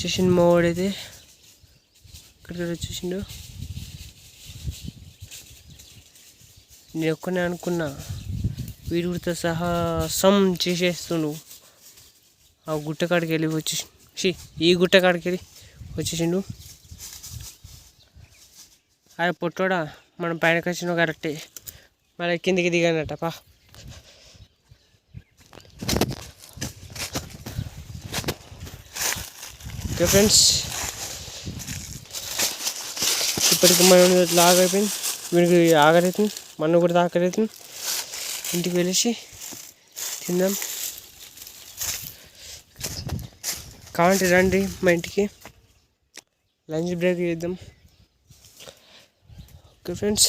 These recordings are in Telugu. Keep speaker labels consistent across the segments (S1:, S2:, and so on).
S1: వచ్చేసిండు మా వాడైతే ఇక్కడ వచ్చేసిండు. నేను ఒక్కనే అనుకున్నా, వీడితో సహా చేసేస్తుండు. ఆ గుట్ట కాడికి వెళ్ళి ఈ గుట్ట కాడికి వెళ్ళి వచ్చేసిండు. అరే పొట్టోడా, మనం పైనకి వచ్చినావు కరెక్టే, మళ్ళీ కిందికి దిగానట. పా ఓకే ఫ్రెండ్స్, ఇప్పటికి మనం లాగ్ అయిపోయింది. వీడికి ఆగరైతుంది, మనం కూడా తాకరైతుంది. ఇంటికి వెళ్ళేసి తిందాం. కావంటి రండి మా ఇంటికి, లంచ్ బ్రేక్ చేద్దాం. ఓకే ఫ్రెండ్స్,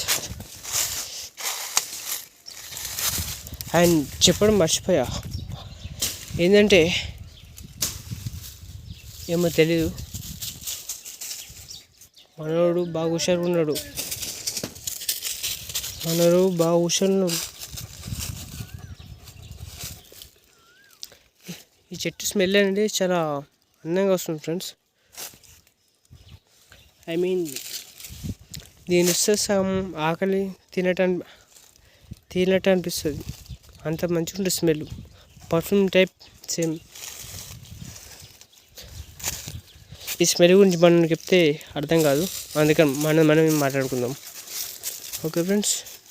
S1: అండ్ చెప్పడం మర్చిపోయా, ఏంటంటే ఏమో తెలీదు, మనోడు బాగా హుషారుగా ఉన్నాడు. ఈ చెట్టు స్మెల్ అనేది చాలా అందంగా వస్తుంది ఫ్రెండ్స్. ఐ మీన్ దీని ఇస్తే ఆకలి తినట్టు అనిపిస్తుంది, అంత మంచిగా ఉంటుంది స్మెల్. Perfume type same. ఈ స్మెల్ గురించి మనం చెప్తే అర్థం కాదు, అందుకని మనం మాట్లాడుకుందాం. Okay friends.